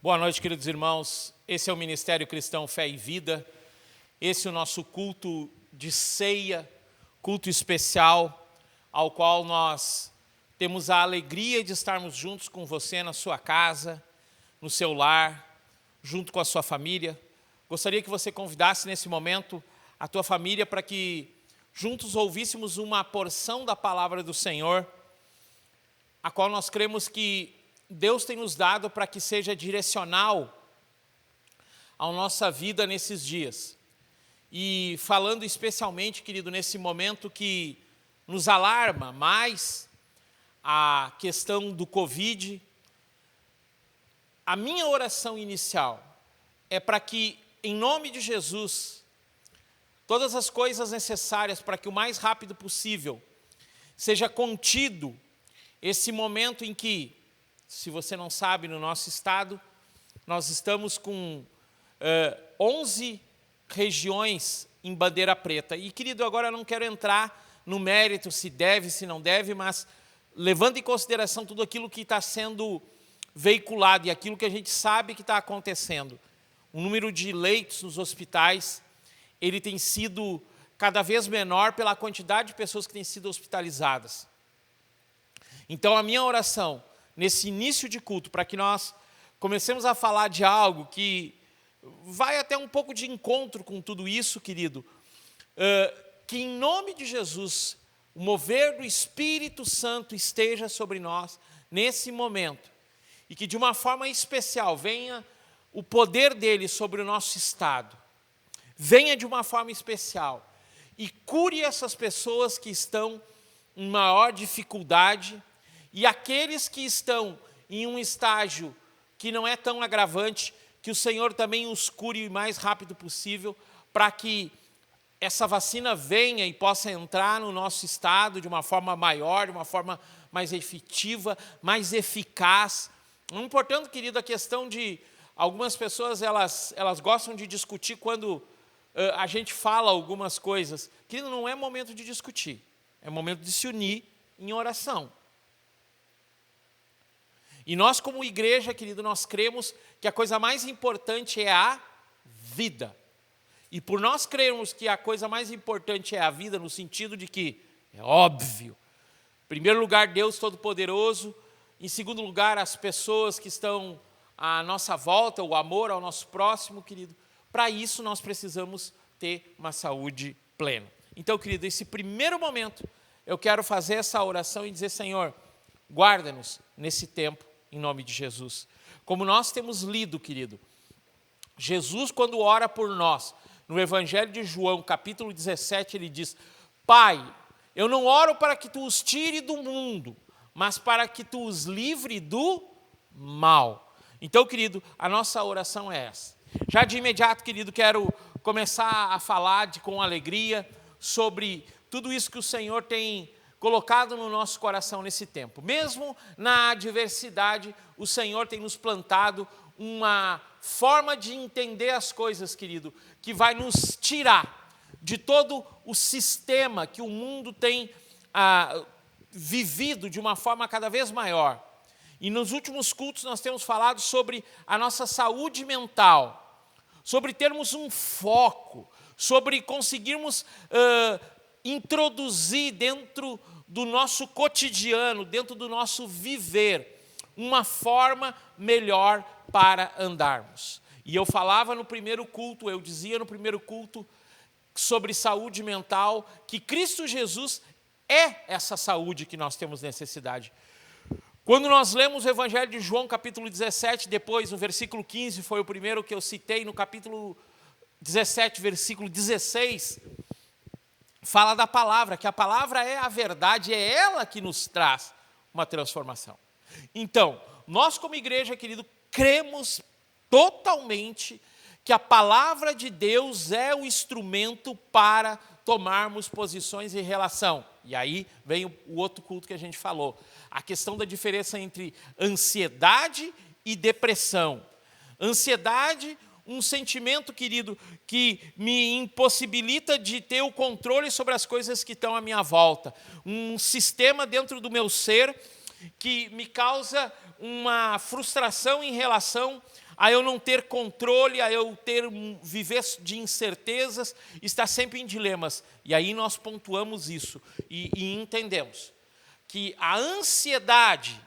Boa noite, queridos irmãos. Esse é o Ministério Cristão Fé e Vida. Esse é o nosso culto de ceia, culto especial, ao qual nós temos a alegria de estarmos juntos com você na sua casa, no seu lar, junto com a sua família. Gostaria que você convidasse nesse momento a tua família para que juntos ouvíssemos uma porção da palavra do Senhor, a qual nós cremos que Deus tem nos dado para que seja direcional à nossa vida nesses dias. E falando especialmente, querido, nesse momento que nos alarma mais a questão do Covid, a minha oração inicial é para que, em nome de Jesus, todas as coisas necessárias para que o mais rápido possível seja contido esse momento em que, se você não sabe, no nosso estado, nós estamos com 11 regiões em bandeira preta. E, querido, agora eu não quero entrar no mérito se deve, se não deve, mas levando em consideração tudo aquilo que está sendo veiculado e aquilo que a gente sabe que está acontecendo. O número de leitos nos hospitais, ele tem sido cada vez menor pela quantidade de pessoas que têm sido hospitalizadas. Então, a minha oração, nesse início de culto, para que nós comecemos a falar de algo que vai até um pouco de encontro com tudo isso, querido, que em nome de Jesus, o mover do Espírito Santo esteja sobre nós nesse momento, e que de uma forma especial venha o poder dele sobre o nosso estado, venha de uma forma especial e cure essas pessoas que estão em maior dificuldade e aqueles que estão em um estágio que não é tão agravante, que o Senhor também os cure o mais rápido possível, para que essa vacina venha e possa entrar no nosso estado de uma forma maior, de uma forma mais efetiva, mais eficaz. Não importando, querido, a questão de algumas pessoas, elas gostam de discutir quando a gente fala algumas coisas. Querido, não é momento de discutir, é momento de se unir em oração. E nós, como igreja, querido, nós cremos que a coisa mais importante é a vida. E por nós crermos que a coisa mais importante é a vida, no sentido de que, é óbvio, em primeiro lugar, Deus Todo-Poderoso, em segundo lugar, as pessoas que estão à nossa volta, o amor ao nosso próximo, querido, para isso nós precisamos ter uma saúde plena. Então, querido, esse primeiro momento, eu quero fazer essa oração e dizer, Senhor, guarda-nos nesse tempo, em nome de Jesus. Como nós temos lido, querido, Jesus, quando ora por nós, no Evangelho de João, capítulo 17, ele diz, Pai, eu não oro para que tu os tire do mundo, mas para que tu os livre do mal. Então, querido, a nossa oração é essa. Já de imediato, querido, quero começar a falar com alegria sobre tudo isso que o Senhor tem colocado no nosso coração nesse tempo. Mesmo na adversidade, o Senhor tem nos plantado uma forma de entender as coisas, querido, que vai nos tirar de todo o sistema que o mundo tem vivido de uma forma cada vez maior. E nos últimos cultos nós temos falado sobre a nossa saúde mental, sobre termos um foco, sobre conseguirmos introduzir dentro do nosso cotidiano, dentro do nosso viver, uma forma melhor para andarmos. E eu falava no primeiro culto, eu dizia no primeiro culto sobre saúde mental, que Cristo Jesus é essa saúde que nós temos necessidade. Quando nós lemos o Evangelho de João, capítulo 17, depois no versículo 15, foi o primeiro que eu citei, no capítulo 17, versículo 16, fala da palavra, que a palavra é a verdade, é ela que nos traz uma transformação. Então, nós como igreja, querido, cremos totalmente que a palavra de Deus é o instrumento para tomarmos posições em relação. E aí vem o outro culto que a gente falou, a questão da diferença entre ansiedade e depressão. Ansiedade, um sentimento, querido, que me impossibilita de ter o controle sobre as coisas que estão à minha volta. Um sistema dentro do meu ser que me causa uma frustração em relação a eu não ter controle, a eu viver de incertezas, estar sempre em dilemas. E aí nós pontuamos isso e entendemos que a ansiedade,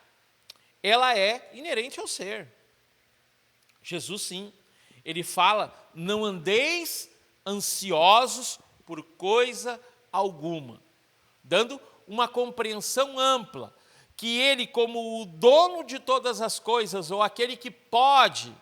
ela é inerente ao ser. Jesus, sim, ele fala, não andeis ansiosos por coisa alguma, dando uma compreensão ampla, que ele, como o dono de todas as coisas, ou aquele que pode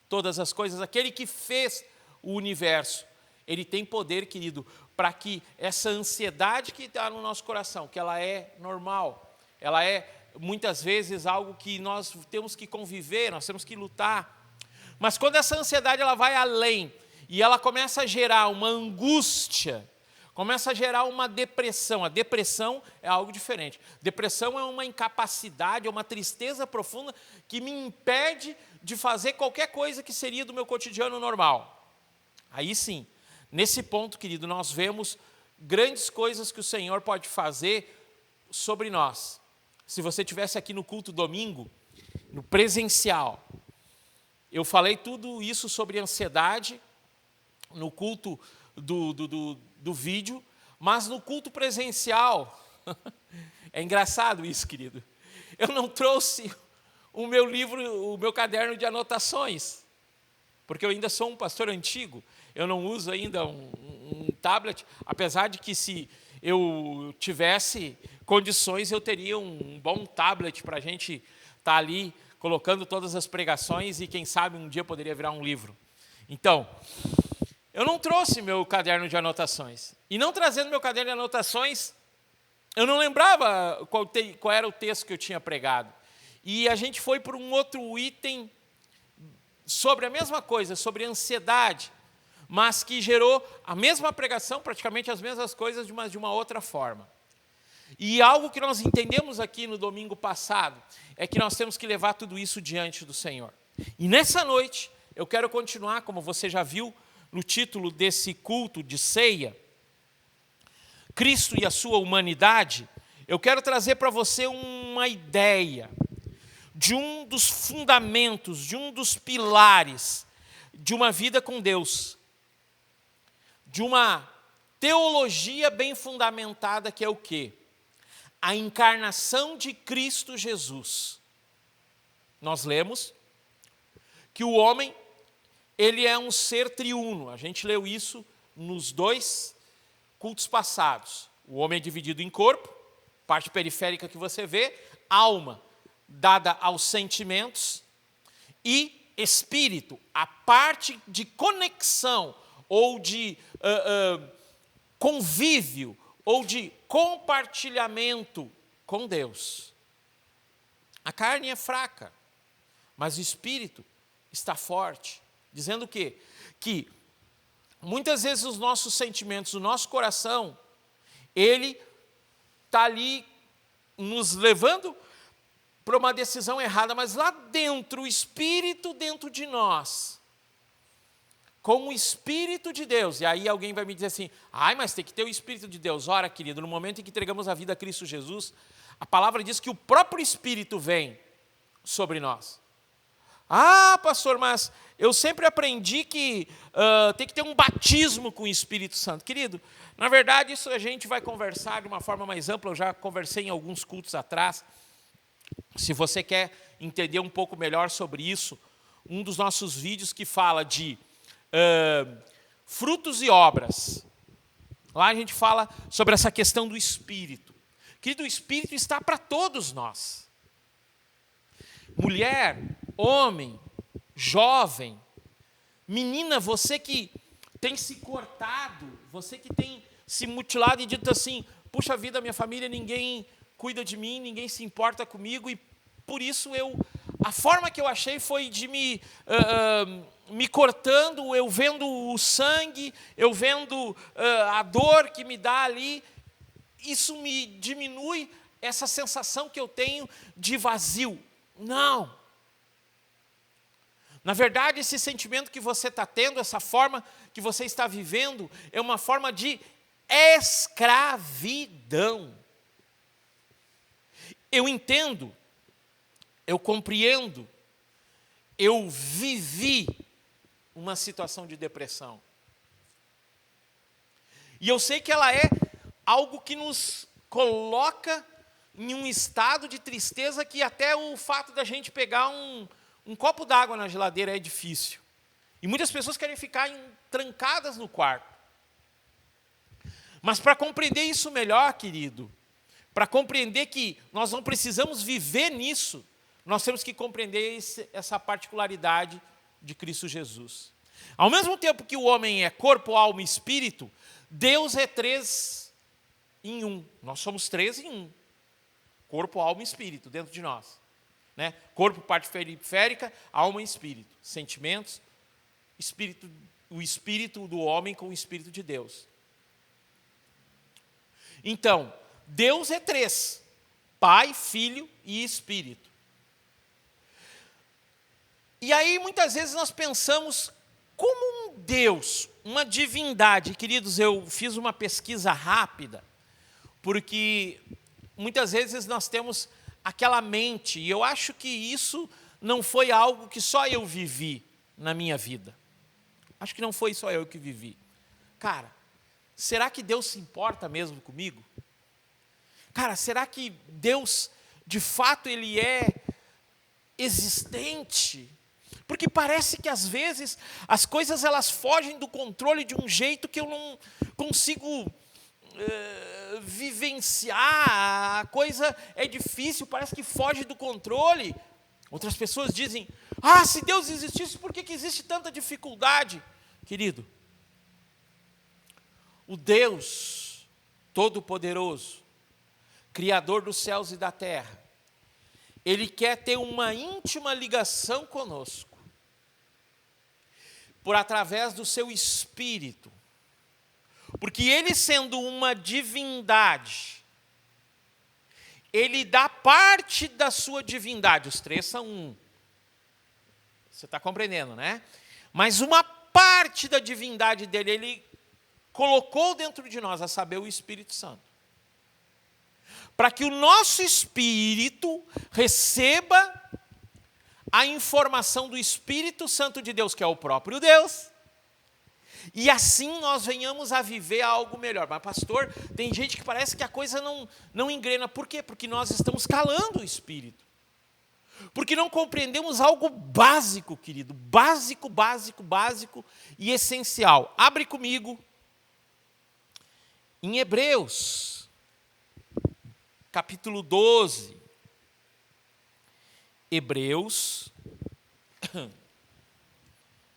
todas as coisas, aquele que fez o universo, ele tem poder, querido, para que essa ansiedade que está no nosso coração, que ela é normal, ela é muitas vezes algo que nós temos que conviver, nós temos que lutar, mas quando essa ansiedade ela vai além, e ela começa a gerar uma angústia, começa a gerar uma depressão. A depressão é algo diferente. Depressão é uma incapacidade, é uma tristeza profunda que me impede de fazer qualquer coisa que seria do meu cotidiano normal. Aí sim, nesse ponto, querido, nós vemos grandes coisas que o Senhor pode fazer sobre nós. Se você estivesse aqui no culto domingo, no presencial, eu falei tudo isso sobre ansiedade no culto do vídeo, mas no culto presencial, é engraçado isso, querido, eu não trouxe o meu livro, o meu caderno de anotações, porque eu ainda sou um pastor antigo, eu não uso ainda um tablet, apesar de que se eu tivesse condições, eu teria um bom tablet para a gente estar ali colocando todas as pregações e quem sabe um dia poderia virar um livro. Então, eu não trouxe meu caderno de anotações. E não trazendo meu caderno de anotações, eu não lembrava qual era o texto que eu tinha pregado. E a gente foi para um outro item sobre a mesma coisa, sobre ansiedade, mas que gerou a mesma pregação, praticamente as mesmas coisas, mas de uma outra forma. E algo que nós entendemos aqui no domingo passado, é que nós temos que levar tudo isso diante do Senhor. E nessa noite, eu quero continuar, como você já viu, no título desse culto de ceia, Cristo e a sua humanidade, eu quero trazer para você uma ideia de um dos fundamentos, de um dos pilares de uma vida com Deus, de uma teologia bem fundamentada, que é o quê? A encarnação de Cristo Jesus. Nós lemos que o homem, ele é um ser triuno. A gente leu isso nos 2 cultos passados. O homem é dividido em corpo, parte periférica que você vê, alma dada aos sentimentos e espírito, a parte de conexão ou de convívio ou de compartilhamento com Deus. A carne é fraca, mas o espírito está forte. Dizendo o quê? Que muitas vezes os nossos sentimentos, o nosso coração, ele está ali nos levando para uma decisão errada, mas lá dentro, o Espírito dentro de nós, com o Espírito de Deus, e aí alguém vai me dizer assim, mas tem que ter o Espírito de Deus. Ora, querido, no momento em que entregamos a vida a Cristo Jesus, a palavra diz que o próprio Espírito vem sobre nós. Pastor, mas eu sempre aprendi que tem que ter um batismo com o Espírito Santo. Querido, na verdade isso a gente vai conversar de uma forma mais ampla, eu já conversei em alguns cultos atrás. Se você quer entender um pouco melhor sobre isso, um dos nossos vídeos que fala de frutos e obras. Lá a gente fala sobre essa questão do Espírito. Querido, o Espírito está para todos nós. Mulher, homem, jovem, menina, você que tem se cortado, você que tem se mutilado e dito assim, puxa vida, minha família, ninguém cuida de mim, ninguém se importa comigo, e por isso a forma que eu achei foi de me cortando, eu vendo o sangue, eu vendo a dor que me dá ali, isso me diminui essa sensação que eu tenho de vazio. Não. Na verdade, esse sentimento que você está tendo, essa forma que você está vivendo, é uma forma de escravidão. Eu entendo, eu compreendo, eu vivi uma situação de depressão. E eu sei que ela é algo que nos coloca em um estado de tristeza que até o fato da gente pegar um copo d'água na geladeira é difícil. E muitas pessoas querem ficar trancadas no quarto. Mas para compreender isso melhor, querido, para compreender que nós não precisamos viver nisso, nós temos que compreender essa particularidade de Cristo Jesus. Ao mesmo tempo que o homem é corpo, alma e espírito, Deus é 3 em 1. Nós somos 3 em 1. Corpo, alma e espírito dentro de nós. Né? Corpo, parte periférica, alma e espírito. Sentimentos, espírito, o espírito do homem com o espírito de Deus. Então, Deus é 3. Pai, Filho e Espírito. E aí, muitas vezes, nós pensamos como um Deus, uma divindade. Queridos, eu fiz uma pesquisa rápida, porque muitas vezes nós temos aquela mente, e eu acho que isso não foi algo que só eu vivi na minha vida. Acho que não foi só eu que vivi. Cara, será que Deus se importa mesmo comigo? Cara, será que Deus, de fato, Ele é existente? Porque parece que às vezes as coisas elas fogem do controle de um jeito que eu não consigo vivenciar, a coisa é difícil, parece que foge do controle. Outras pessoas dizem, se Deus existisse, por que existe tanta dificuldade? Querido, o Deus Todo-Poderoso, Criador dos céus e da terra, Ele quer ter uma íntima ligação conosco, por através do seu Espírito. Porque Ele, sendo uma divindade, Ele dá parte da sua divindade, os 3 são 1. Você está compreendendo, né? Mas uma parte da divindade dele, Ele colocou dentro de nós, a saber, o Espírito Santo. Para que o nosso espírito receba a informação do Espírito Santo de Deus, que é o próprio Deus, e assim nós venhamos a viver algo melhor. Mas, pastor, tem gente que parece que a coisa não engrena. Por quê? Porque nós estamos calando o Espírito. Porque não compreendemos algo básico, querido. Básico, básico, básico e essencial. Abre comigo em Hebreus, capítulo 12. Hebreus,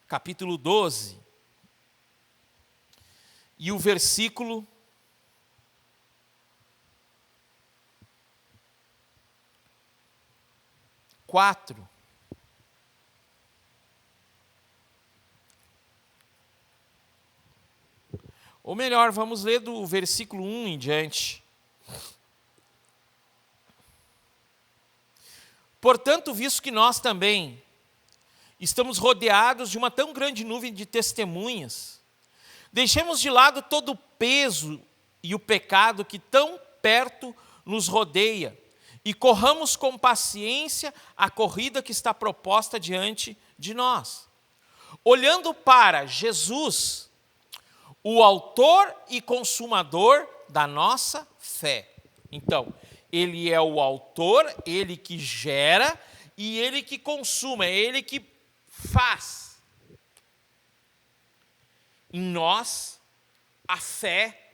capítulo 12. E o versículo 4. Ou melhor, vamos ler do versículo 1 em diante. Portanto, visto que nós também estamos rodeados de uma tão grande nuvem de testemunhas, deixemos de lado todo o peso e o pecado que tão perto nos rodeia e corramos com paciência a corrida que está proposta diante de nós. Olhando para Jesus, o autor e consumador da nossa fé. Então, Ele é o autor, Ele que gera e Ele que consuma, é Ele que faz. Em nós, a fé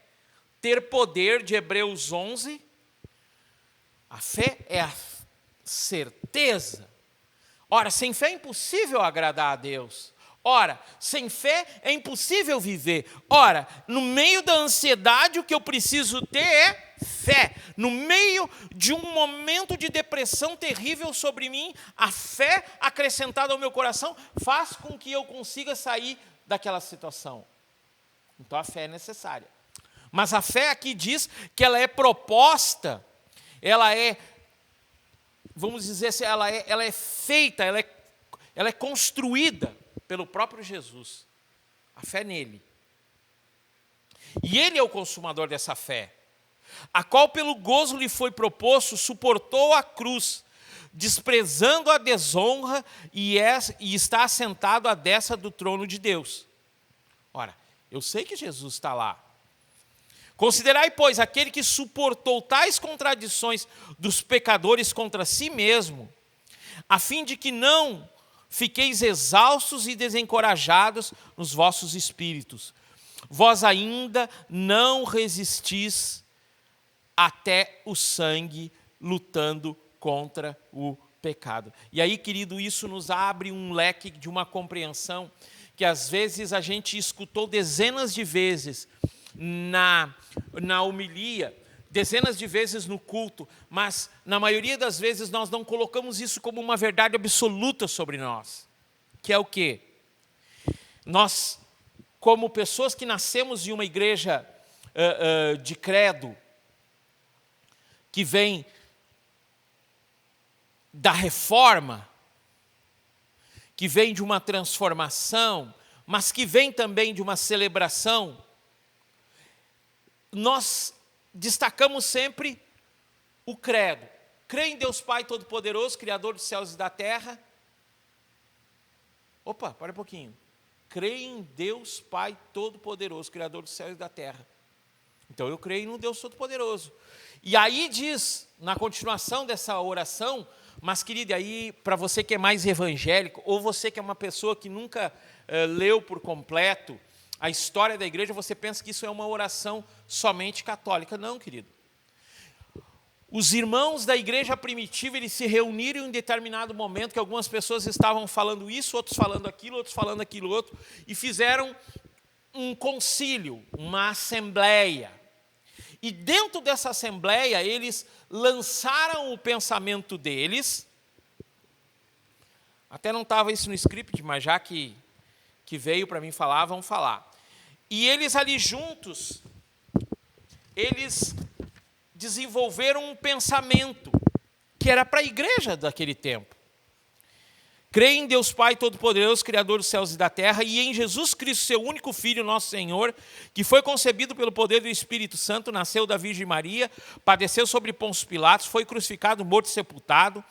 ter poder de Hebreus 11, a fé é a certeza. Ora, sem fé é impossível agradar a Deus. Ora, sem fé é impossível viver. Ora, no meio da ansiedade, o que eu preciso ter é fé. No meio de um momento de depressão terrível sobre mim, a fé acrescentada ao meu coração faz com que eu consiga sair daquela situação. Então a fé é necessária. Mas a fé aqui diz que ela é proposta, ela é, vamos dizer assim, ela é feita, ela é construída pelo próprio Jesus. A fé nele. E ele é o consumador dessa fé, a qual pelo gozo lhe foi proposto, suportou a cruz, desprezando a desonra e está assentado à destra do trono de Deus. Ora, eu sei que Jesus está lá. Considerai, pois, aquele que suportou tais contradições dos pecadores contra si mesmo, a fim de que não fiqueis exaustos e desencorajados nos vossos espíritos. Vós ainda não resistis até o sangue, lutando contra o pecado. E aí, querido, isso nos abre um leque de uma compreensão que às vezes a gente escutou dezenas de vezes na homilia, dezenas de vezes no culto, mas na maioria das vezes nós não colocamos isso como uma verdade absoluta sobre nós. Que é o quê? Nós, como pessoas que nascemos em uma igreja de credo, que vem da reforma, que vem de uma transformação, mas que vem também de uma celebração, nós destacamos sempre o credo. Crê em Deus Pai Todo-Poderoso, Criador dos céus e da terra. Opa, para um pouquinho. Crê em Deus Pai Todo-Poderoso, Criador dos céus e da terra. Então eu creio no Deus Todo-Poderoso. E aí diz, na continuação dessa oração, mas querido, aí para você que é mais evangélico, ou você que é uma pessoa que nunca leu por completo a história da igreja, você pensa que isso é uma oração somente católica. Não, querido. Os irmãos da igreja primitiva, eles se reuniram em um determinado momento, que algumas pessoas estavam falando isso, outros falando aquilo outro, e fizeram um concílio, uma assembleia. E dentro dessa assembleia, eles lançaram o pensamento deles. Até não estava isso no script, mas já que veio para mim falar, vamos falar. E eles ali juntos, eles desenvolveram um pensamento que era para a igreja daquele tempo. Creio em Deus Pai Todo-Poderoso, Criador dos céus e da terra, e em Jesus Cristo, seu único Filho, nosso Senhor, que foi concebido pelo poder do Espírito Santo, nasceu da Virgem Maria, padeceu sobre Pôncio Pilatos, foi crucificado, morto e sepultado,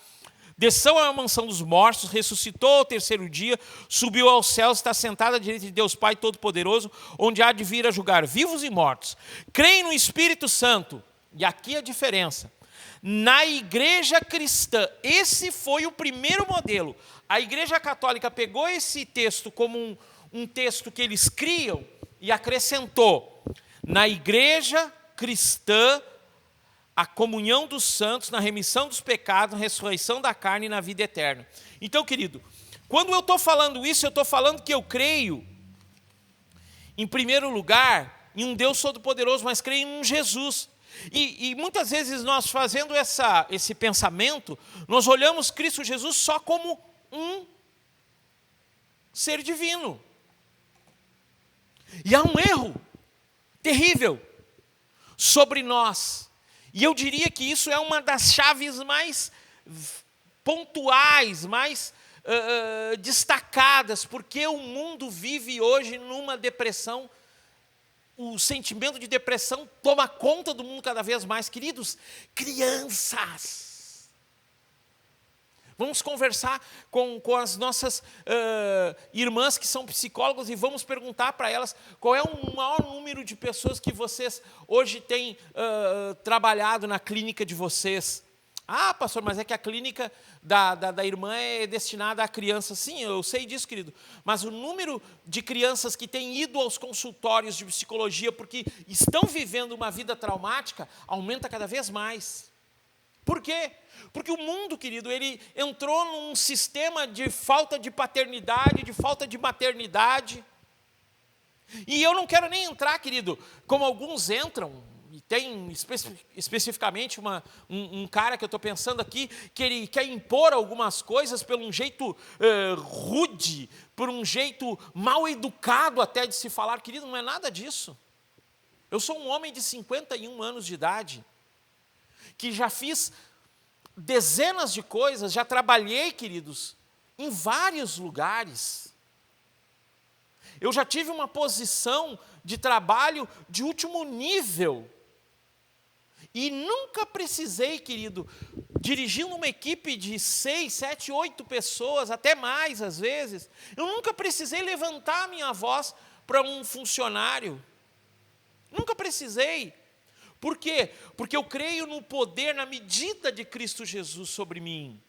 desceu à mansão dos mortos, ressuscitou ao terceiro dia, subiu aos céus, está sentado à direita de Deus Pai Todo-Poderoso, onde há de vir a julgar vivos e mortos. Creio no Espírito Santo, e aqui a diferença. Na igreja cristã, esse foi o primeiro modelo. A igreja católica pegou esse texto como um texto que eles criam e acrescentou. Na igreja cristã, a comunhão dos santos, na remissão dos pecados, na ressurreição da carne e na vida eterna. Então, querido, quando eu estou falando isso, eu estou falando que eu creio, em primeiro lugar, em um Deus Todo-Poderoso, mas creio em um Jesus. E muitas vezes nós fazendo esse pensamento, nós olhamos Cristo Jesus só como um ser divino. E há um erro terrível sobre nós. E eu diria que isso é uma das chaves mais pontuais, mais destacadas, porque o mundo vive hoje numa depressão. O sentimento de depressão toma conta do mundo cada vez mais. Queridos, crianças. Vamos conversar com as nossas irmãs que são psicólogas e vamos perguntar para elas qual é o maior número de pessoas que vocês hoje têm trabalhado na clínica de vocês. Ah, pastor, mas é que a clínica da irmã é destinada a crianças. Sim, eu sei disso, querido. Mas o número de crianças que têm ido aos consultórios de psicologia porque estão vivendo uma vida traumática aumenta cada vez mais. Por quê? Porque o mundo, querido, ele entrou num sistema de falta de paternidade, de falta de maternidade. E eu não quero nem entrar, querido, como alguns entram. E tem especificamente um cara que eu estou pensando aqui, que ele quer impor algumas coisas por um jeito rude, por um jeito mal educado até de se falar. Querido, não é nada disso. Eu sou um homem de 51 anos de idade, que já fiz dezenas de coisas, já trabalhei, queridos, em vários lugares. Eu já tive uma posição de trabalho de último nível. E nunca precisei, querido, dirigindo uma equipe de 6, 7, 8 pessoas, até mais às vezes, eu nunca precisei levantar a minha voz para um funcionário. Nunca precisei. Por quê? Porque eu creio no poder, na medida de Cristo Jesus sobre mim.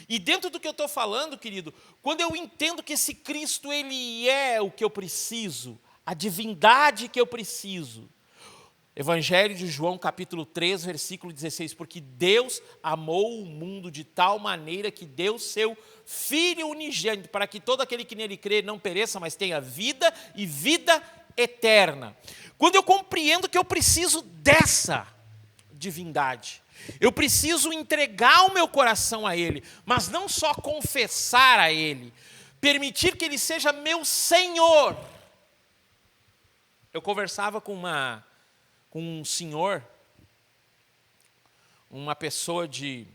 E dentro do que eu estou falando, querido, quando eu entendo que esse Cristo, Ele é o que eu preciso, a divindade que eu preciso. Evangelho de João, capítulo 3, versículo 16, porque Deus amou o mundo de tal maneira que deu seu Filho unigênito, para que todo aquele que nele crê não pereça, mas tenha vida e vida eterna. Quando eu compreendo que eu preciso dessa divindade, eu preciso entregar o meu coração a Ele, mas não só confessar a Ele, permitir que Ele seja meu Senhor. Eu conversava com um senhor, uma pessoa de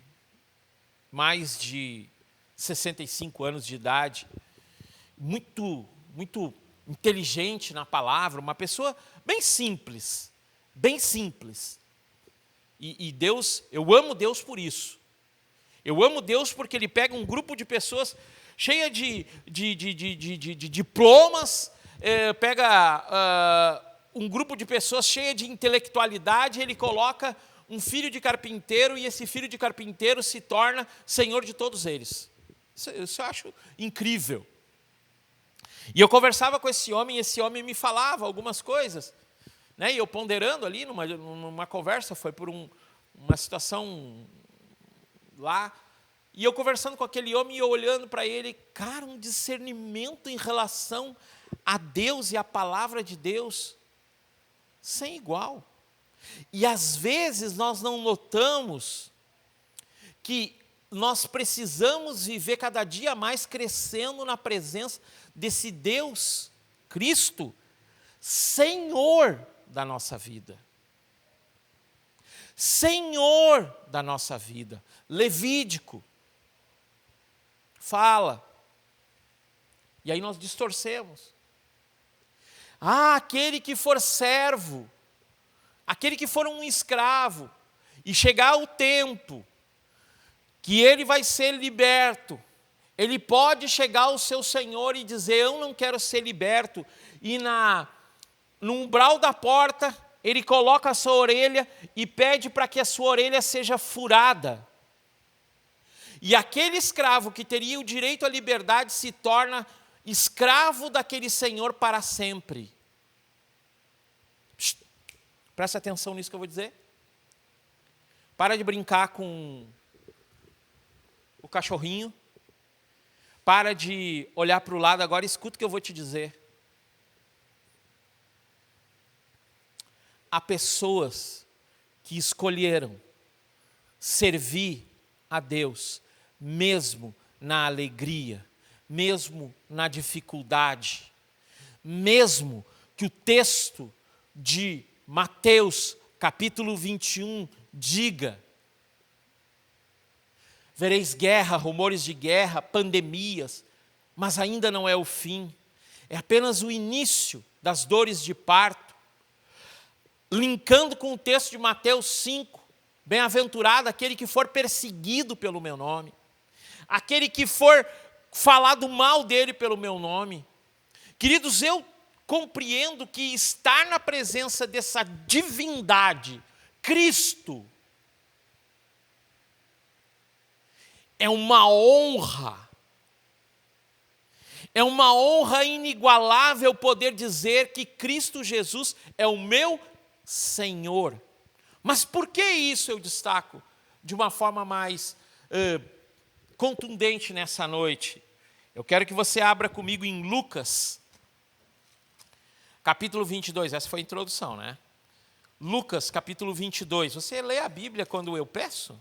mais de 65 anos de idade, muito inteligente na palavra, uma pessoa bem simples. E Deus, eu amo Deus por isso. Eu amo Deus porque Ele pega um grupo de pessoas cheia de diplomas, pega um grupo de pessoas cheia de intelectualidade, Ele coloca um filho de carpinteiro e esse filho de carpinteiro se torna senhor de todos eles. Isso eu acho incrível. E eu conversava com esse homem, e esse homem me falava algumas coisas, né? E eu ponderando ali numa conversa, foi por uma situação lá, e eu conversando com aquele homem e eu olhando para ele, cara, um discernimento em relação a Deus e a palavra de Deus, sem igual. E às vezes nós não notamos que nós precisamos viver cada dia mais crescendo na presença desse Deus, Cristo, Senhor da nossa vida. Senhor da nossa vida. Levítico fala. E aí nós distorcemos. Aquele que for servo, aquele que for um escravo, e chegar o tempo que ele vai ser liberto, ele pode chegar ao seu Senhor e dizer, eu não quero ser liberto, e no umbral da porta, ele coloca a sua orelha e pede para que a sua orelha seja furada. E aquele escravo que teria o direito à liberdade se torna escravo daquele senhor para sempre. Presta atenção nisso que eu vou dizer. Para de brincar com o cachorrinho. Para de olhar para o lado agora, escuta o que eu vou te dizer. Há pessoas que escolheram servir a Deus, mesmo na alegria, mesmo na dificuldade, mesmo que o texto de Mateus, capítulo 21, diga: vereis guerra, rumores de guerra, pandemias, mas ainda não é o fim, é apenas o início das dores de parto. Linkando com o texto de Mateus 5, bem-aventurado aquele que for perseguido pelo meu nome, aquele que for falado mal dele pelo meu nome. Queridos, eu compreendo que estar na presença dessa divindade, Cristo, é uma honra. É uma honra inigualável poder dizer que Cristo Jesus é o meu Senhor. Mas por que isso eu destaco de uma forma mais contundente nessa noite? Eu quero que você abra comigo em Lucas, capítulo 22. Essa foi a introdução, né? Lucas, capítulo 22. Você lê a Bíblia quando eu peço?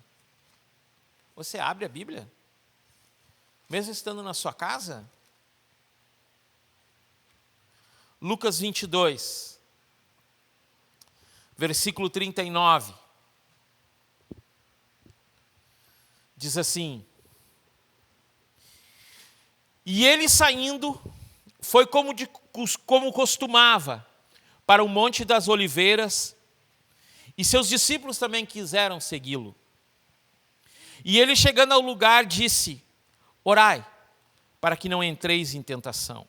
Você abre a Bíblia? Mesmo estando na sua casa? Lucas 22, versículo 39. Diz assim: e ele saindo, foi como costumava, para o Monte das Oliveiras, E seus discípulos também quiseram segui-lo. E ele, chegando ao lugar, disse: orai, para que não entreis em tentação.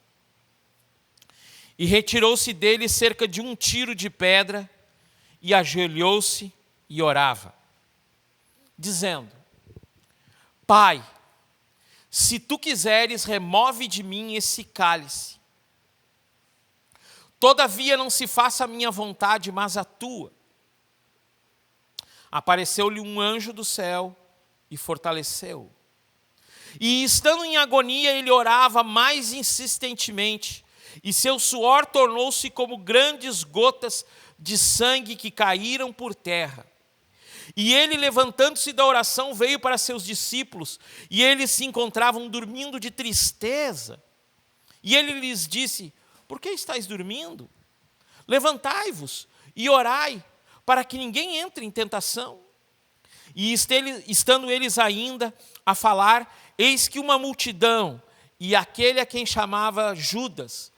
E retirou-se dele cerca de 1 tiro de pedra, e ajoelhou-se e orava, dizendo: Pai, se tu quiseres, remove de mim esse cálice. Todavia não se faça a minha vontade, mas a tua. Apareceu-lhe um anjo do céu e fortaleceu-o. E estando em agonia, ele orava mais insistentemente, e seu suor tornou-se como grandes gotas de sangue que caíram por terra. E ele, levantando-se da oração, veio para seus discípulos, e eles se encontravam dormindo de tristeza. E ele lhes disse: por que estáis dormindo? Levantai-vos e orai, para que ninguém entre em tentação. E estando eles ainda a falar, eis que uma multidão, e aquele a quem chamava Judas,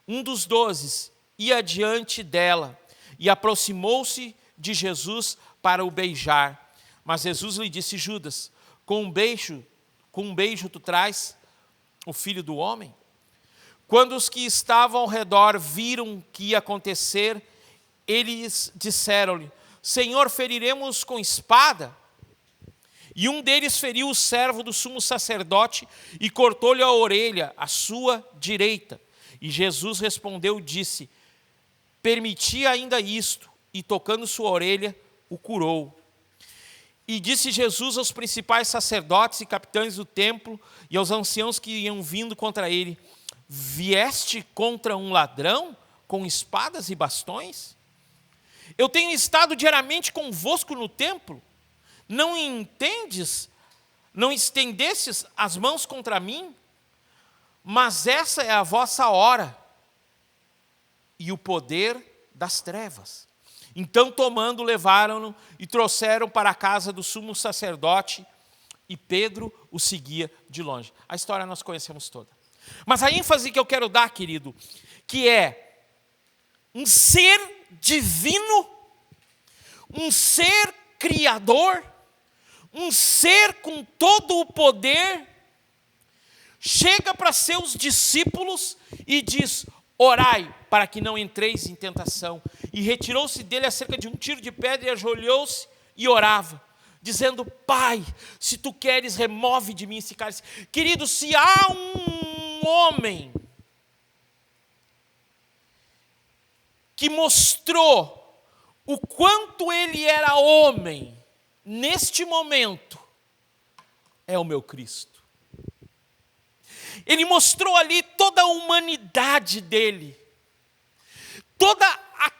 um dos 12, ia diante dela, e aproximou-se de Jesus para o beijar. Mas Jesus lhe disse: Judas, com um beijo tu traz o Filho do Homem? Quando os que estavam ao redor viram o que ia acontecer, eles disseram-lhe: Senhor, feriremos com espada? E um deles feriu o servo do sumo sacerdote e cortou-lhe a orelha, a sua direita. E Jesus respondeu e disse: permiti ainda isto, e tocando sua orelha, o curou. E disse Jesus aos principais sacerdotes e capitães do templo e aos anciãos que iam vindo contra ele: vieste contra um ladrão com espadas e bastões? Eu tenho estado diariamente convosco no templo. Não entendes? Não estendestes as mãos contra mim? Mas essa é a vossa hora e o poder das trevas. Então, tomando, levaram-no e trouxeram para a casa do sumo sacerdote, e Pedro o seguia de longe. A história nós conhecemos toda. Mas a ênfase que eu quero dar, querido, que é um ser divino, um ser criador, um ser com todo o poder, chega para seus discípulos e diz: orai, para que não entreis em tentação. E retirou-se dele a cerca de 1 tiro de pedra e ajoelhou-se e orava, dizendo: Pai, se tu queres, remove de mim esse cálice. Querido, se há um homem que mostrou o quanto ele era homem neste momento, é o meu Cristo. Ele mostrou ali toda a humanidade dele, toda a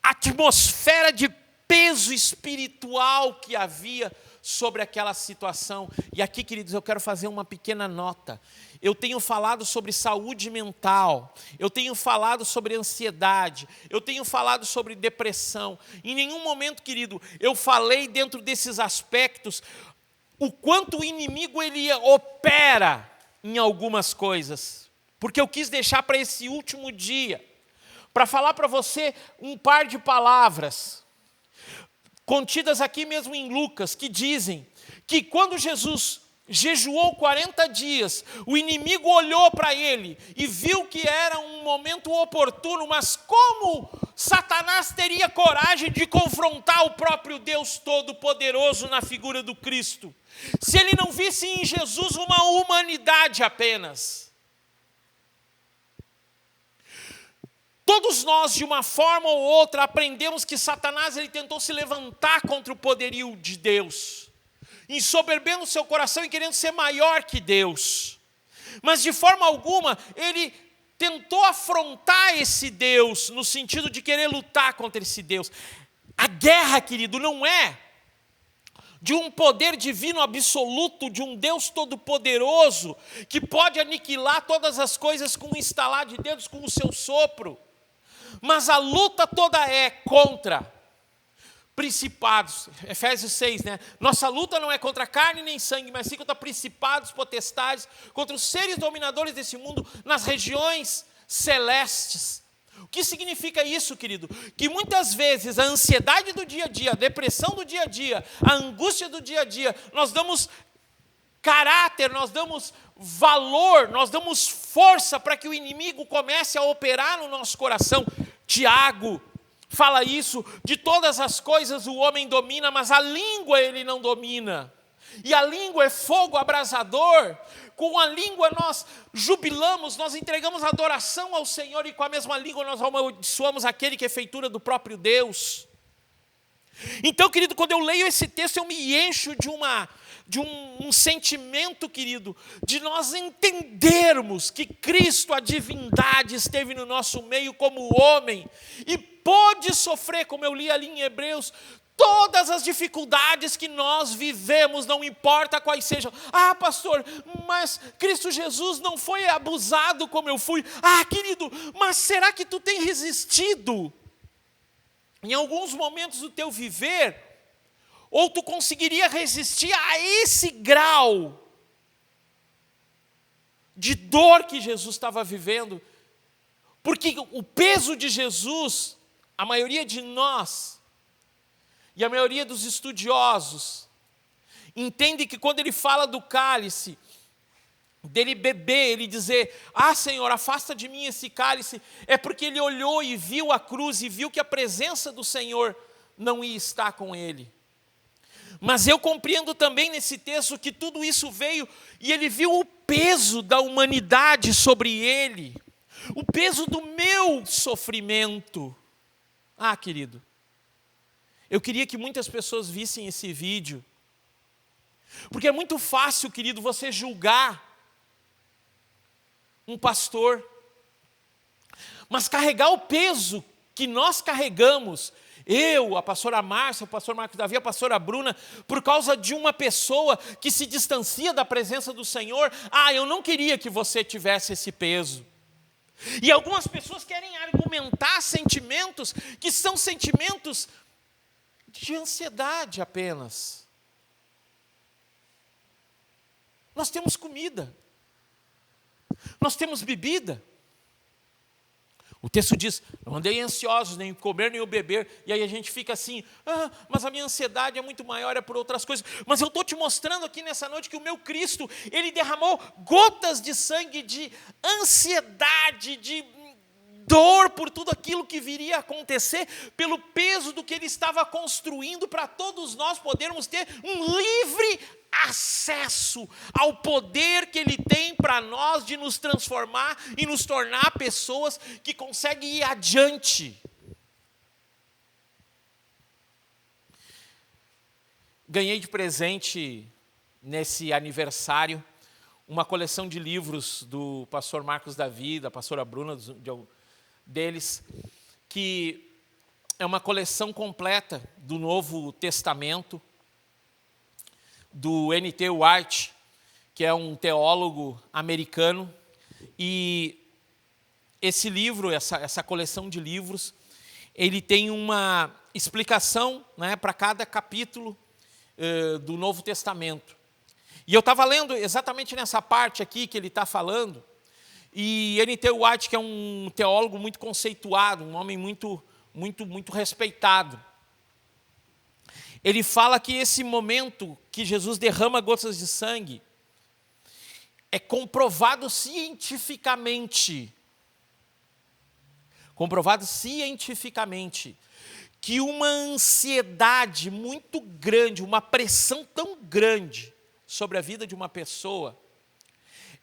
atmosfera de peso espiritual que havia sobre aquela situação. E aqui, queridos, eu quero fazer uma pequena nota. Eu tenho falado sobre saúde mental, eu tenho falado sobre ansiedade, eu tenho falado sobre depressão. Em nenhum momento, querido, eu falei dentro desses aspectos o quanto o inimigo ele opera em algumas coisas, porque eu quis deixar para esse último dia, para falar para você um par de palavras, contidas aqui mesmo em Lucas, que dizem que quando Jesus jejuou 40 dias, o inimigo olhou para ele e viu que era um momento oportuno, mas como Satanás teria coragem de confrontar o próprio Deus Todo-Poderoso na figura do Cristo, se ele não visse em Jesus uma humanidade apenas? Todos nós, de uma forma ou outra, aprendemos que Satanás ele tentou se levantar contra o poderio de Deus, ensoberbendo seu coração e querendo ser maior que Deus. Mas de forma alguma ele tentou afrontar esse Deus, no sentido de querer lutar contra esse Deus. A guerra, querido, não é de um poder divino absoluto, de um Deus todo-poderoso, que pode aniquilar todas as coisas com um estalar de dedos, com o seu sopro. Mas a luta toda é contra principados. Efésios 6, né? Nossa luta não é contra carne nem sangue, mas sim contra principados, potestades, contra os seres dominadores desse mundo, nas regiões celestes. O que significa isso, querido? Que muitas vezes a ansiedade do dia a dia, a depressão do dia a dia, a angústia do dia a dia, nós damos caráter, nós damos valor, nós damos força para que o inimigo comece a operar no nosso coração. Tiago fala isso, de todas as coisas o homem domina, mas a língua ele não domina. E a língua é fogo abrasador. Com a língua nós jubilamos, nós entregamos adoração ao Senhor, e com a mesma língua nós amaldiçoamos aquele que é feitura do próprio Deus. Então, querido, quando eu leio esse texto, eu me encho de um sentimento, querido, de nós entendermos que Cristo, a divindade, esteve no nosso meio como homem e pôde sofrer, como eu li ali em Hebreus, todas as dificuldades que nós vivemos, não importa quais sejam. Ah, pastor, mas Cristo Jesus não foi abusado como eu fui. Ah, querido, mas será que tu tem resistido em alguns momentos do teu viver? Ou tu conseguiria resistir a esse grau de dor que Jesus estava vivendo? Porque o peso de Jesus, a maioria de nós, e a maioria dos estudiosos, entende que quando ele fala do cálice, dele beber, ele dizer, ah, Senhor, afasta de mim esse cálice, é porque ele olhou e viu a cruz e viu que a presença do Senhor não ia estar com ele. Mas eu compreendo também nesse texto que tudo isso veio e ele viu o peso da humanidade sobre ele, o peso do meu sofrimento. Ah, querido, eu queria que muitas pessoas vissem esse vídeo, porque é muito fácil, querido, você julgar um pastor, mas carregar o peso que nós carregamos, eu, a pastora Márcia, o pastor Marcos Davi, a pastora Bruna, por causa de uma pessoa que se distancia da presença do Senhor, eu não queria que você tivesse esse peso. E algumas pessoas querem argumentar sentimentos que são sentimentos de ansiedade apenas. Nós temos comida, nós temos bebida. O texto diz, não andei ansiosos, nem comer, nem o beber. E aí a gente fica assim, mas a minha ansiedade é muito maior, é por outras coisas. Mas eu estou te mostrando aqui nessa noite que o meu Cristo, ele derramou gotas de sangue, de ansiedade, de dor por tudo aquilo que viria a acontecer, pelo peso do que ele estava construindo para todos nós podermos ter um livre acesso ao poder que ele tem para nós de nos transformar e nos tornar pessoas que conseguem ir adiante. Ganhei de presente nesse aniversário uma coleção de livros do pastor Marcos Davi, da pastora Bruna, deles, que é uma coleção completa do Novo Testamento, do N.T. Wright, que é um teólogo americano, e esse livro, essa coleção de livros, ele tem uma explicação, né, para cada capítulo do Novo Testamento. E eu estava lendo exatamente nessa parte aqui que ele está falando, e N.T. Wright, que é um teólogo muito conceituado, um homem muito respeitado, ele fala que esse momento que Jesus derrama gotas de sangue é comprovado cientificamente que uma ansiedade muito grande, uma pressão tão grande sobre a vida de uma pessoa,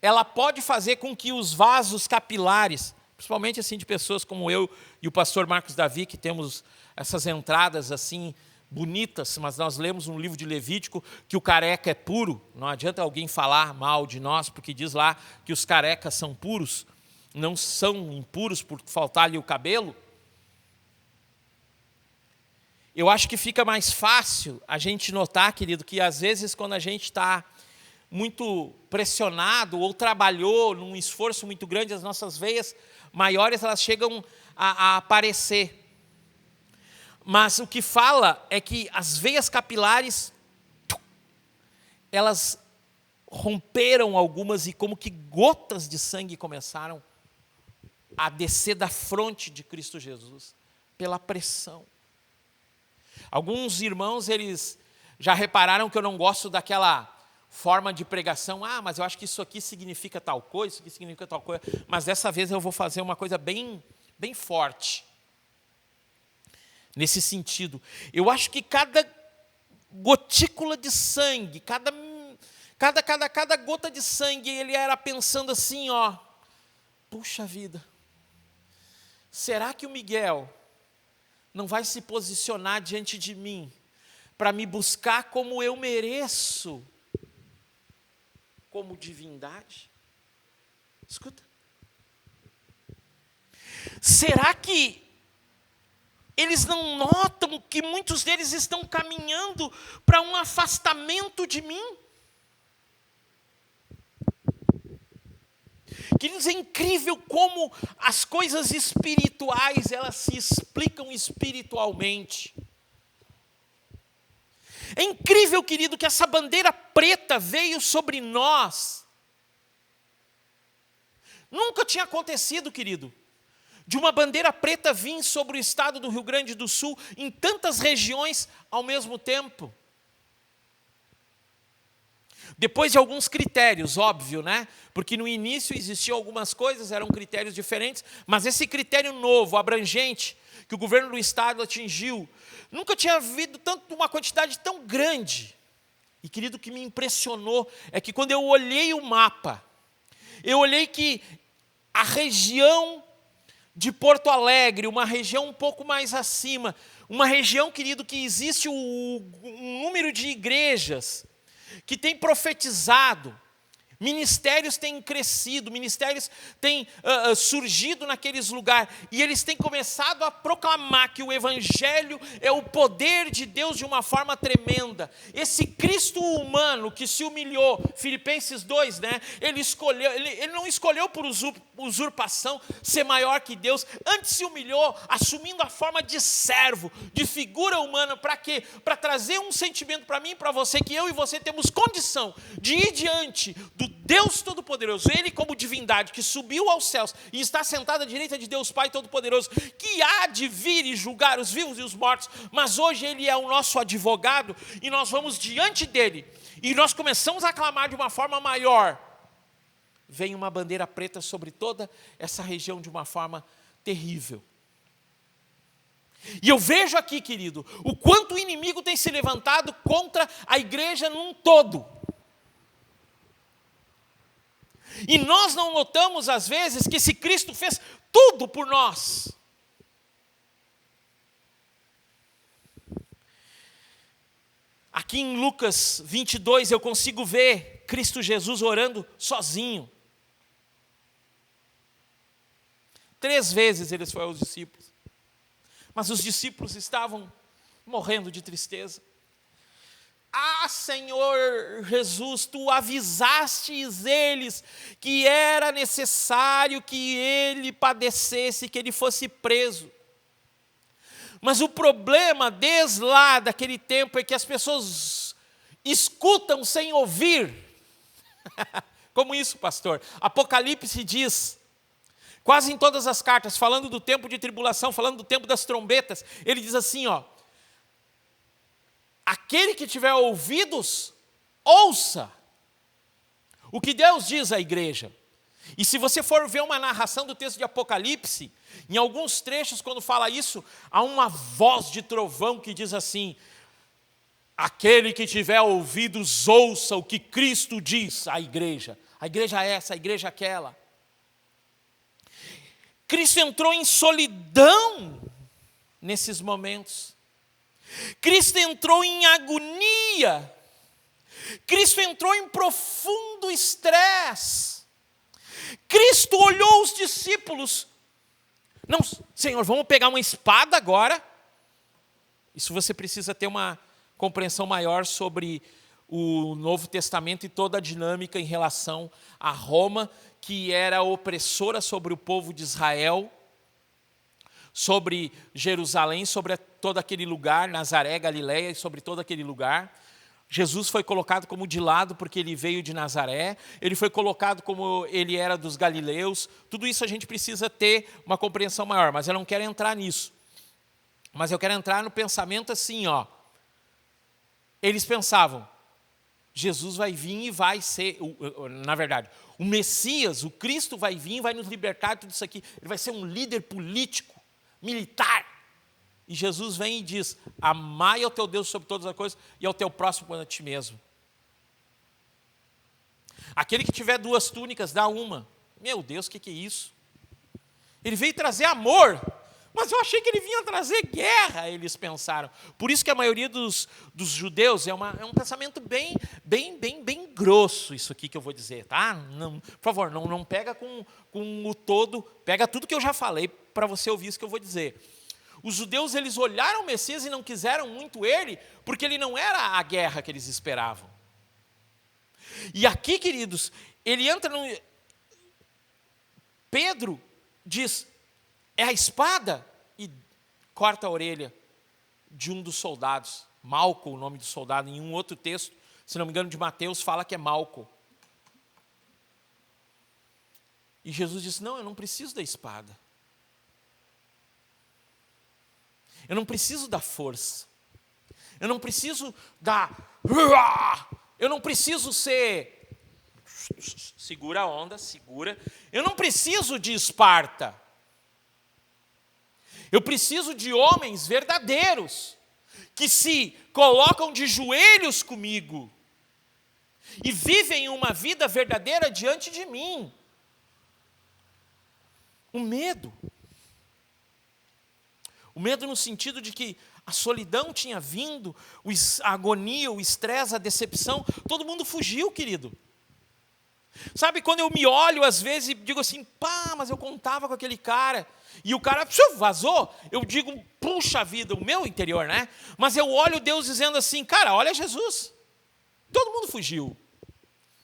ela pode fazer com que os vasos capilares, principalmente assim de pessoas como eu e o pastor Marcos Davi, que temos essas entradas assim bonitas, mas nós lemos um livro de Levítico que o careca é puro. Não adianta alguém falar mal de nós, porque diz lá que os carecas são puros, não são impuros por faltar-lhe o cabelo. Eu acho que fica mais fácil a gente notar, querido, que às vezes quando a gente está muito pressionado ou trabalhou num esforço muito grande, as nossas veias maiores elas chegam a aparecer. Mas o que fala é que as veias capilares, elas romperam algumas e como que gotas de sangue começaram a descer da fronte de Cristo Jesus, pela pressão. Alguns irmãos, eles já repararam que eu não gosto daquela forma de pregação. Mas eu acho que isso aqui significa tal coisa, isso aqui significa tal coisa. Mas dessa vez eu vou fazer uma coisa bem forte. Nesse sentido, eu acho que cada gotícula de sangue, cada gota de sangue, ele era pensando assim, puxa vida, será que o Miguel não vai se posicionar diante de mim para me buscar como eu mereço, como divindade? Escuta. Será que eles não notam que muitos deles estão caminhando para um afastamento de mim? Queridos, é incrível como as coisas espirituais, elas se explicam espiritualmente. É incrível, querido, que essa bandeira preta veio sobre nós. Nunca tinha acontecido, querido, de uma bandeira preta vir sobre o estado do Rio Grande do Sul, em tantas regiões ao mesmo tempo. Depois de alguns critérios, óbvio, né? Porque no início existiam algumas coisas, eram critérios diferentes, mas esse critério novo, abrangente, que o governo do estado atingiu, nunca tinha havido uma quantidade tão grande. E, querido, o que me impressionou é que quando eu olhei o mapa, eu olhei que a região de Porto Alegre, uma região um pouco mais acima, uma região, querido, que existe um número de igrejas que tem profetizado, ministérios têm crescido, ministérios têm surgido naqueles lugares, e eles têm começado a proclamar que o Evangelho é o poder de Deus de uma forma tremenda. Esse Cristo humano que se humilhou, Filipenses 2, né? Ele não escolheu por usurpação ser maior que Deus, antes se humilhou, assumindo a forma de servo, de figura humana. Para quê? Para trazer um sentimento para mim e para você, que eu e você temos condição de ir diante do Deus Todo-Poderoso, Ele como divindade, que subiu aos céus e está sentado à direita de Deus Pai Todo-Poderoso, que há de vir e julgar os vivos e os mortos, mas hoje Ele é o nosso advogado, e nós vamos diante dEle, e nós começamos a clamar de uma forma maior. Vem uma bandeira preta sobre toda essa região de uma forma terrível. E eu vejo aqui, querido, o quanto o inimigo tem se levantado contra a igreja num todo. E nós não notamos, às vezes, que esse Cristo fez tudo por nós. Aqui em Lucas 22, eu consigo ver Cristo Jesus orando sozinho. 3 vezes ele foi aos discípulos. Mas os discípulos estavam morrendo de tristeza. Senhor Jesus, tu avisastes eles que era necessário que ele padecesse, que ele fosse preso. Mas o problema desde lá daquele tempo é que as pessoas escutam sem ouvir. Como isso, pastor? Apocalipse diz, quase em todas as cartas, falando do tempo de tribulação, falando do tempo das trombetas, ele diz assim, aquele que tiver ouvidos, ouça o que Deus diz à igreja. E se você for ver uma narração do texto de Apocalipse, em alguns trechos, quando fala isso, há uma voz de trovão que diz assim, aquele que tiver ouvidos, ouça o que Cristo diz à igreja. A igreja essa, a igreja aquela. Cristo entrou em solidão nesses momentos. Cristo entrou em agonia. Cristo entrou em profundo estresse. Cristo olhou os discípulos. Não, Senhor, vamos pegar uma espada agora. Isso você precisa ter uma compreensão maior sobre o Novo Testamento e toda a dinâmica em relação a Roma, que era opressora sobre o povo de Israel, sobre Jerusalém, sobre todo aquele lugar, Nazaré, Galileia, sobre todo aquele lugar. Jesus foi colocado como de lado porque ele veio de Nazaré, ele foi colocado como ele era dos galileus, tudo isso a gente precisa ter uma compreensão maior, mas eu não quero entrar nisso. Mas eu quero entrar no pensamento assim, ó. Eles pensavam, Jesus vai vir e vai ser, na verdade, o Messias, o Cristo vai vir e vai nos libertar de tudo isso aqui. Ele vai ser um líder político, militar. E Jesus vem e diz, amai ao teu Deus sobre todas as coisas e ao teu próximo como a ti mesmo. Aquele que tiver 2 túnicas, dá uma. Meu Deus, o que é isso? Ele veio trazer amor, mas eu achei que ele vinha trazer guerra, eles pensaram. Por isso que a maioria dos judeus é um pensamento bem grosso, isso aqui que eu vou dizer, tá? Não, por favor, não pega com o todo, pega tudo que eu já falei para você ouvir isso que eu vou dizer. Os judeus, eles olharam o Messias e não quiseram muito ele, porque ele não era a guerra que eles esperavam. E aqui, queridos, ele entra no... Pedro diz, é a espada, e corta a orelha de um dos soldados. Malco, o nome do soldado, em um outro texto, se não me engano, de Mateus, fala que é Malco. E Jesus disse, não, eu não preciso da espada. Eu não preciso da força. Eu não preciso da... Eu não preciso ser... Segura a onda, segura. Eu não preciso de Esparta. Eu preciso de homens verdadeiros, que se colocam de joelhos comigo e vivem uma vida verdadeira diante de mim. O medo no sentido de que a solidão tinha vindo, a agonia, o estresse, a decepção, todo mundo fugiu, querido. Sabe, quando eu me olho às vezes e digo assim, pá, mas eu contava com aquele cara, e o cara vazou, eu digo, puxa vida, o meu interior, né? Mas eu olho Deus dizendo assim, cara, olha Jesus, todo mundo fugiu,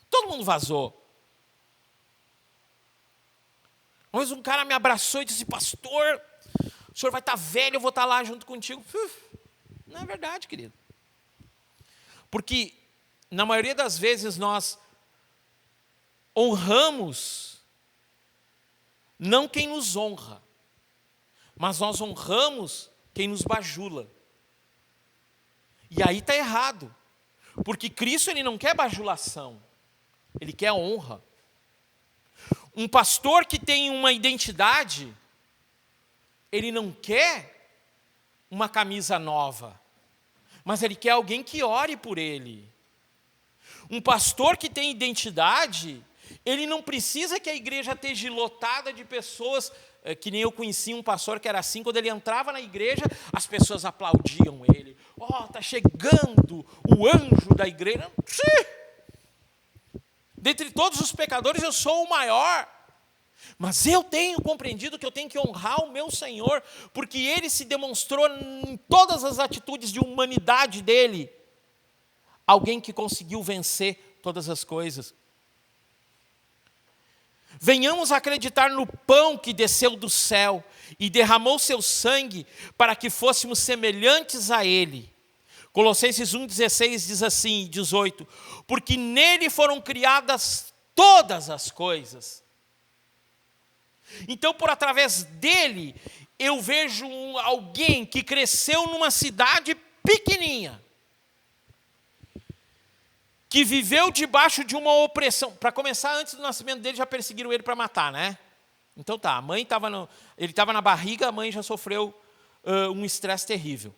todo mundo vazou. Uma vez um cara me abraçou e disse, pastor, o senhor vai estar velho, eu vou estar lá junto contigo. Não é verdade, querido. Porque, na maioria das vezes, nós honramos não quem nos honra, mas nós honramos quem nos bajula. E aí está errado. Porque Cristo, ele não quer bajulação, ele quer honra. Um pastor que tem uma identidade, ele não quer uma camisa nova, mas ele quer alguém que ore por ele. Um pastor que tem identidade, ele não precisa que a igreja esteja lotada de pessoas, que nem eu conheci um pastor que era assim, quando ele entrava na igreja, as pessoas aplaudiam ele. Está chegando o anjo da igreja. Dentre todos os pecadores, eu sou o maior. Mas eu tenho compreendido que eu tenho que honrar o meu Senhor, porque Ele se demonstrou em todas as atitudes de humanidade dEle, alguém que conseguiu vencer todas as coisas. Venhamos acreditar no pão que desceu do céu e derramou seu sangue para que fôssemos semelhantes a Ele. Colossenses 1,16 diz assim, 18, porque nele foram criadas todas as coisas. Então, por através dele, eu vejo alguém que cresceu numa cidade pequenininha, que viveu debaixo de uma opressão. Para começar, antes do nascimento dele, já perseguiram ele para matar, né? Então tá, a mãe ele estava na barriga, a mãe já sofreu um estresse terrível.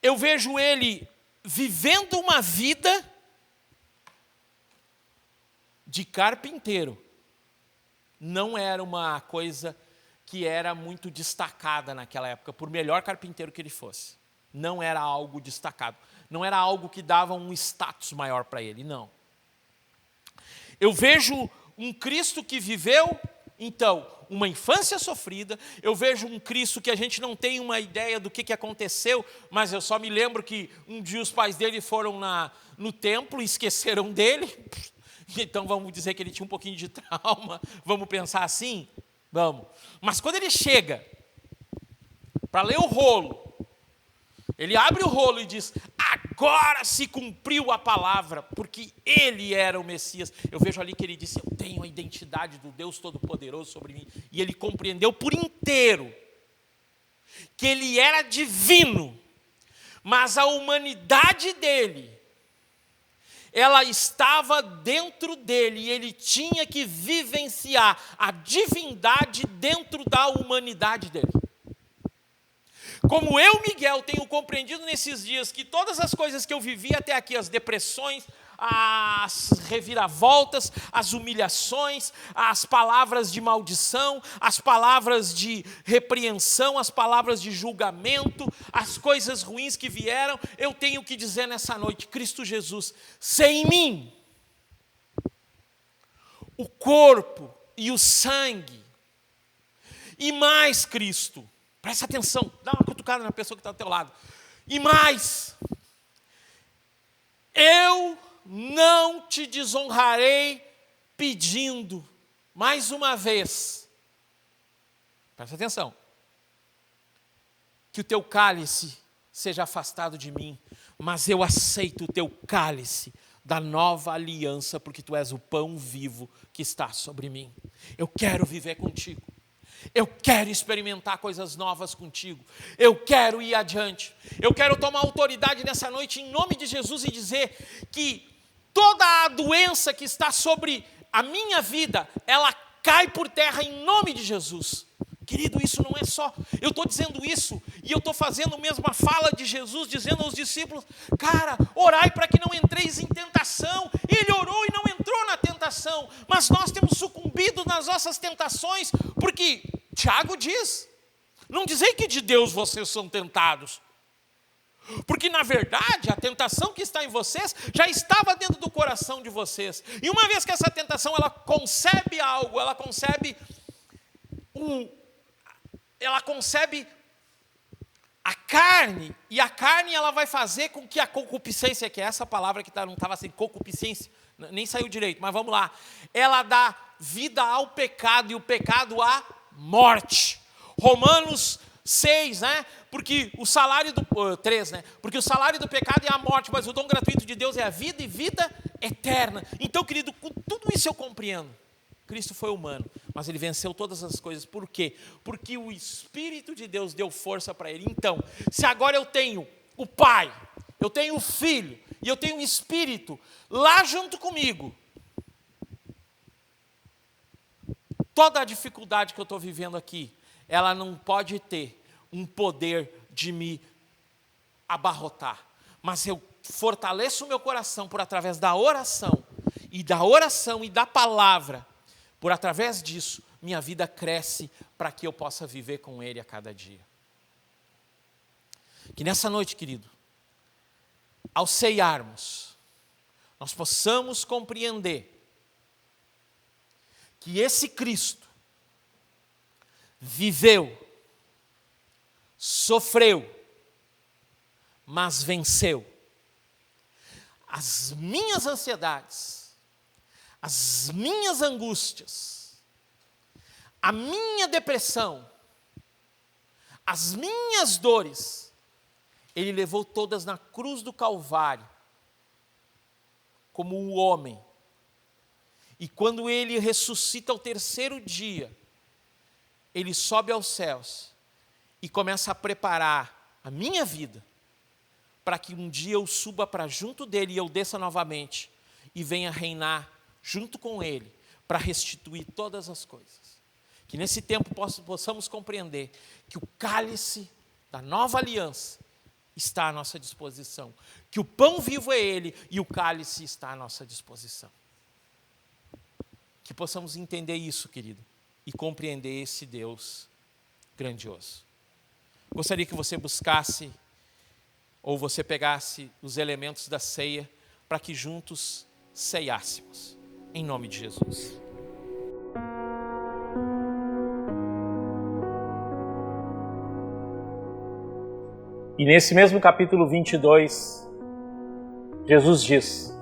Eu vejo ele vivendo uma vida de carpinteiro. Não era uma coisa que era muito destacada naquela época, por melhor carpinteiro que ele fosse. Não era algo destacado. Não era algo que dava um status maior para ele, não. Eu vejo um Cristo que viveu, então, uma infância sofrida. Eu vejo um Cristo que a gente não tem uma ideia do que aconteceu, mas eu só me lembro que um dia os pais dele foram no templo e esqueceram dele. Então vamos dizer que ele tinha um pouquinho de trauma, vamos pensar assim? Vamos. Mas quando ele chega para ler o rolo, ele abre o rolo e diz, agora se cumpriu a palavra, porque ele era o Messias. Eu vejo ali que ele disse, eu tenho a identidade do Deus Todo-Poderoso sobre mim. E ele compreendeu por inteiro que ele era divino, mas a humanidade dele, ela estava dentro dele e ele tinha que vivenciar a divindade dentro da humanidade dele. Como eu, Miguel, tenho compreendido nesses dias que todas as coisas que eu vivi até aqui, as depressões, as reviravoltas, as humilhações, as palavras de maldição, as palavras de repreensão, as palavras de julgamento, as coisas ruins que vieram, eu tenho que dizer nessa noite, Cristo Jesus, sem mim, o corpo e o sangue, e mais Cristo, presta atenção, dá uma cutucada na pessoa que está ao teu lado, e mais, eu não te desonrarei pedindo, mais uma vez, presta atenção, que o teu cálice seja afastado de mim, mas eu aceito o teu cálice da nova aliança, porque tu és o pão vivo que está sobre mim. Eu quero viver contigo. Eu quero experimentar coisas novas contigo. Eu quero ir adiante. Eu quero tomar autoridade nessa noite em nome de Jesus e dizer que toda a doença que está sobre a minha vida, ela cai por terra em nome de Jesus. Querido, isso não é só, eu estou dizendo isso, e eu estou fazendo mesmo a fala de Jesus, dizendo aos discípulos, cara, orai para que não entreis em tentação. Ele orou e não entrou na tentação, mas nós temos sucumbido nas nossas tentações, porque Tiago diz, não dizei que de Deus vocês são tentados, porque na verdade a tentação que está em vocês já estava dentro do coração de vocês, e uma vez que essa tentação ela concebe algo, ela concebe a carne, e a carne ela vai fazer com que a concupiscência, que é essa palavra que não estava assim, concupiscência, nem saiu direito, mas vamos lá, ela dá vida ao pecado, e o pecado à morte. Romanos 6, né? Porque o salário do 3, né? Porque o salário do pecado é a morte, mas o dom gratuito de Deus é a vida e vida eterna. Então, querido, com tudo isso eu compreendo. Cristo foi humano, mas ele venceu todas as coisas. Por quê? Porque o Espírito de Deus deu força para ele. Então, se agora eu tenho o Pai, eu tenho o Filho e eu tenho o Espírito lá junto comigo, toda a dificuldade que eu estou vivendo aqui, ela não pode ter um poder de me abarrotar. Mas eu fortaleço o meu coração por através da oração e da palavra. Por através disso, minha vida cresce para que eu possa viver com Ele a cada dia. Que nessa noite, querido, ao ceiarmos, nós possamos compreender que esse Cristo viveu, sofreu, mas venceu as minhas ansiedades, as minhas angústias, a minha depressão, as minhas dores, Ele levou todas na cruz do Calvário, como um homem. E quando Ele ressuscita ao terceiro dia, Ele sobe aos céus e começa a preparar a minha vida para que um dia eu suba para junto dEle e eu desça novamente e venha reinar junto com Ele, para restituir todas as coisas. Que nesse tempo possamos compreender que o cálice da nova aliança está à nossa disposição, que o pão vivo é Ele e o cálice está à nossa disposição. Que possamos entender isso, querido, e compreender esse Deus grandioso. Gostaria que você buscasse, ou você pegasse os elementos da ceia, para que juntos ceiássemos. Em nome de Jesus. E nesse mesmo capítulo 22, Jesus diz: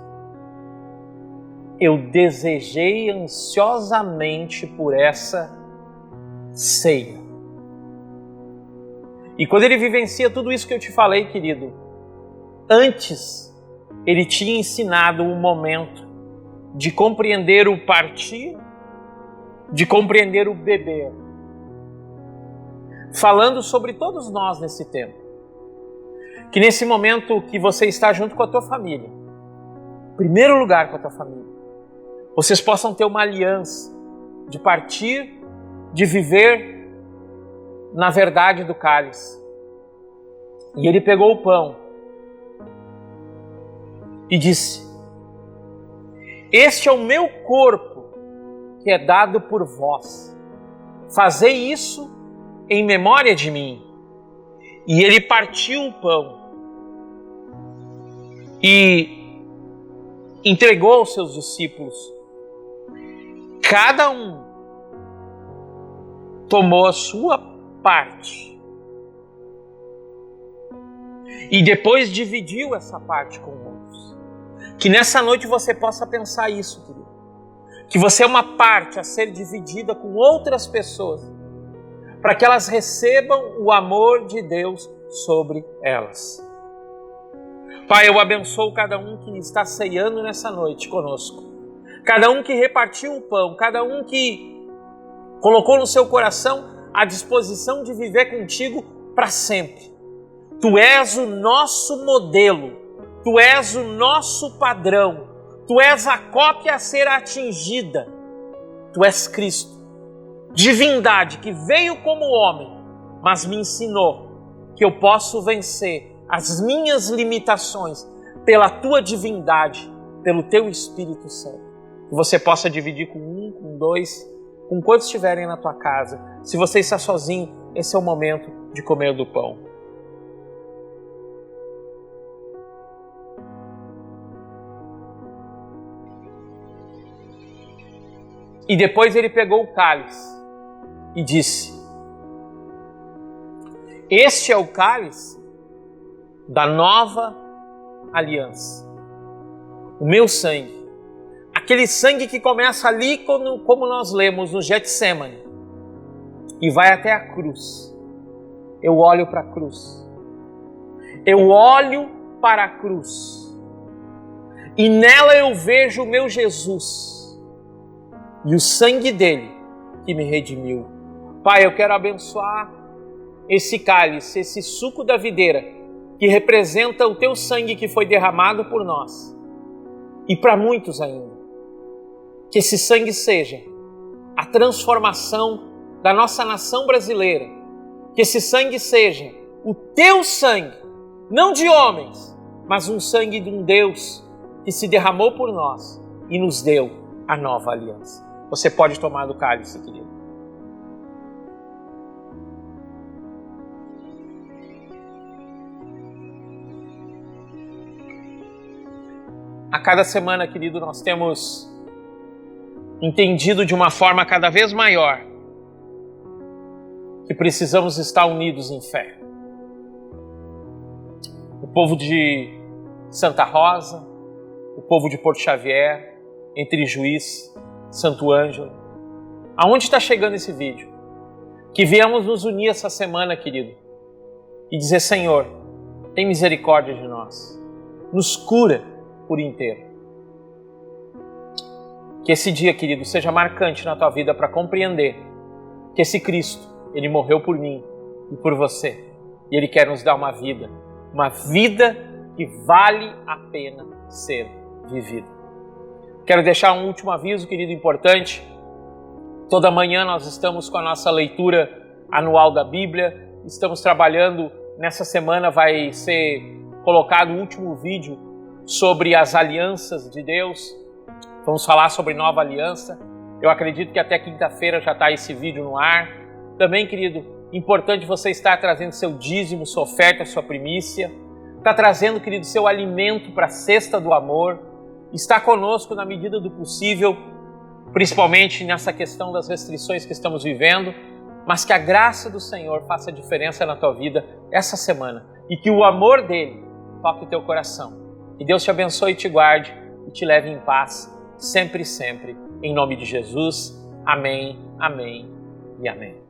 eu desejei ansiosamente por essa ceia. E quando ele vivencia tudo isso que eu te falei, querido, Antes, ele tinha ensinado o momento de compreender o partir, de compreender o beber, falando sobre todos nós nesse tempo. Que nesse momento que você está junto com a tua família, em primeiro lugar com a tua família, vocês possam ter uma aliança de partir, de viver na verdade do cálice. E ele pegou o pão e disse: este é o meu corpo que é dado por vós. Fazei isso em memória de mim. E ele partiu o pão e entregou aos seus discípulos. Cada um tomou a sua parte e depois dividiu essa parte com outros. Que nessa noite você possa pensar isso, querido. Que você é uma parte a ser dividida com outras pessoas, para que elas recebam o amor de Deus sobre elas. Pai, eu abençoo cada um que está ceando nessa noite conosco. Cada um que repartiu o pão, cada um que colocou no seu coração a disposição de viver contigo para sempre. Tu és o nosso modelo, tu és o nosso padrão, tu és a cópia a ser atingida, tu és Cristo. Divindade que veio como homem, mas me ensinou que eu posso vencer as minhas limitações pela tua divindade, pelo teu Espírito Santo. Que você possa dividir com um, com dois, com quantos estiverem na tua casa. Se você está sozinho, esse é o momento de comer do pão. E depois ele pegou o cálice e disse: este é o cálice da nova aliança, o meu sangue, aquele sangue que começa ali como nós lemos no Getsemane e vai até a cruz. Eu olho para a cruz, eu olho para a cruz e nela eu vejo o meu Jesus e o sangue dele que me redimiu. Pai, eu quero abençoar esse cálice, esse suco da videira, que representa o teu sangue que foi derramado por nós. E para muitos ainda. Que esse sangue seja a transformação da nossa nação brasileira. Que esse sangue seja o teu sangue, não de homens, mas um sangue de um Deus que se derramou por nós e nos deu a nova aliança. Você pode tomar do cálice, querido. A cada semana, querido, nós temos entendido de uma forma cada vez maior que precisamos estar unidos em fé. O povo de Santa Rosa, o povo de Porto Xavier, Entre Juiz, Santo Ângelo. Aonde está chegando esse vídeo? Que viemos nos unir essa semana, querido, e dizer: Senhor, tem misericórdia de nós. Nos cura por inteiro. Que esse dia, querido, seja marcante na tua vida para compreender que esse Cristo, Ele morreu por mim e por você. E Ele quer nos dar uma vida que vale a pena ser vivida. Quero deixar um último aviso, querido, importante. Toda manhã nós estamos com a nossa leitura anual da Bíblia. Estamos trabalhando, nessa semana vai ser colocado o último vídeo sobre as alianças de Deus. Vamos falar sobre nova aliança. Eu acredito que até quinta-feira já está esse vídeo no ar. Também, querido, importante você estar trazendo seu dízimo, sua oferta, sua primícia. Está trazendo, querido, seu alimento para a cesta do amor. Está conosco na medida do possível, principalmente nessa questão das restrições que estamos vivendo, mas que a graça do Senhor faça diferença na tua vida essa semana e que o amor dele toque o teu coração. Que Deus te abençoe e te guarde e te leve em paz, sempre e sempre. Em nome de Jesus. Amém, amém e amém.